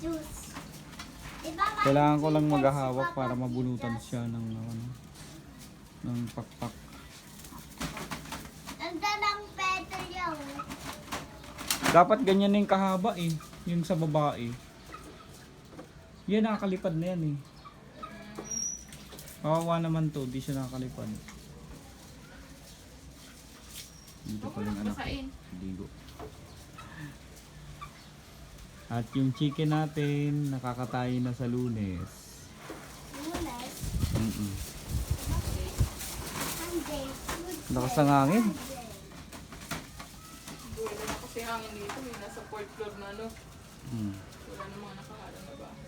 juice. Diba, Kailangan ko lang maghahawak para mabunutan siya ng pakpak. Nanda ng petal yun. Dapat ganyan yung kahaba eh. Yung sa babae. Yan, nakakalipad na yan eh. Kawawa naman to, di siya nakakalipad. Dito pa yung anak ko. Ligo. At yung chicken natin, nakakatayo na sa Lunes. Lunes. Monday. Lakas ng hangin. Wala na kasi hangin dito. Nasa fourth floor na ano. Wala na mga nakaharang na bahay.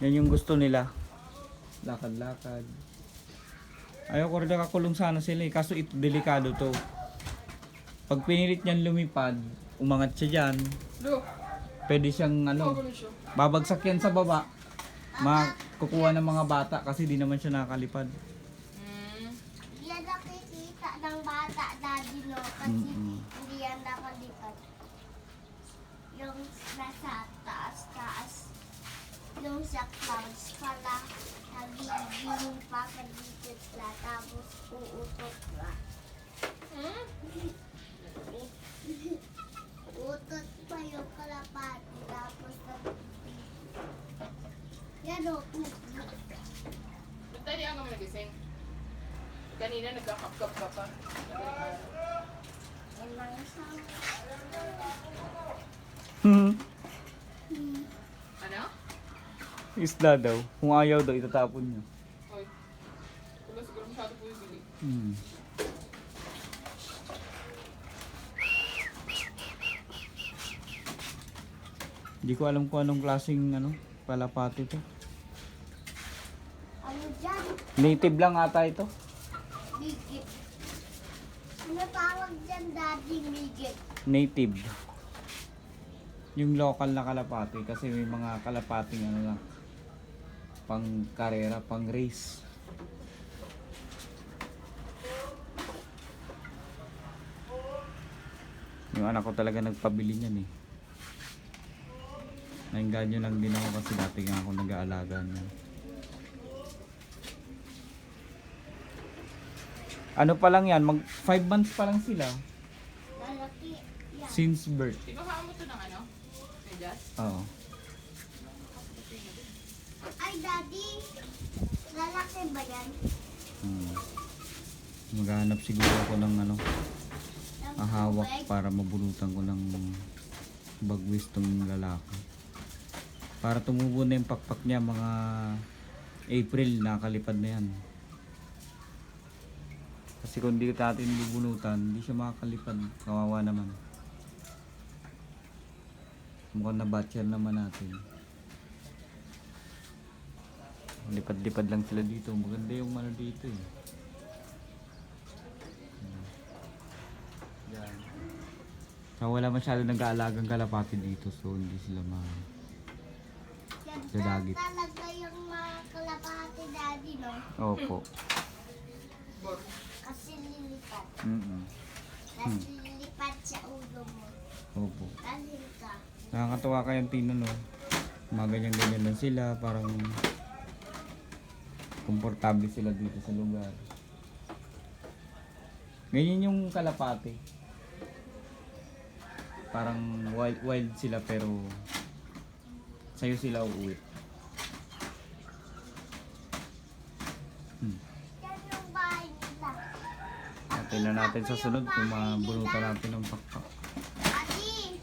Yan yung gusto nila. Lakad-lakad. Ayaw ko rin nakakulong sana sila eh. Kaso ito, delikado to. Pag pinilit niyan lumipad, umangat siya dyan. Lo! Pwede siyang babagsak yan sa baba. Makukuha ng mga bata kasi di naman siya nakakalipad. Yan nakikita ng bata, daddy, no? Kasi hindi yan nakalipad. Yung nasa taas-taas. Yung sa clouds pala, nagiging pa dito sila, tapos uutot pa. Utot pa yung kalapati, tapos yan o. Ba't tayo ang kami nagising? Kanina nagkakap-kap ka pa. Yan lang isang. Ano? Isda daw. Kung ayaw daw, itatapon niya. Oy. Wala siguro masyado po yung bili. Hindi ko alam kung anong klaseng palapati to. Ano dyan? Native lang ata ito. Migit. Ano tawag dyan, daddy? Migit. Native. Yung local na kalapati kasi may mga kalapating lang. Pang karera, pang race. Yung anak ko talaga nagpabili niyan eh. Nainganyo lang din ako kasi dati nga ako nag-aalaga niyan. Ano pa lang yan, mag 5 months pa lang sila. Lalaki. Yan. Since birth. Ikaw mo to ng ano? Medyas? Oo. Ay, daddy. Lalaki ba yan? Maghanap siguro ako ng ahawak para mabunutan ko ng bagwis tong lalaki. Para tumubo na yung pakpak niya mga April, nakalipad na yan. Kasi kung di natin bubunutan, hindi siya makakalipad. Kawawa naman. Mukhang na-batcher naman natin. Lipad-lipad lang sila dito. Maganda yung dito eh. Yan. So, wala masyado nag-aalagang kalapati dito, so hindi sila Ganda Dadagit. talaga yung mga kalapati, daddy, no? Opo. Kasi lilipat. Kasi lilipat sa ulo mo. Opo. Talhin ka. Nakakatawa kayang tino, no? Mga ganyan-ganyan lang sila, parang komportable sila dito sa lugar. Ganyan yung kalapati. Parang wild sila pero sa'yo sila uuwi. Yan yung bahay nila. Tingnan natin sa sunod kung mabunutan natin ng pakpak.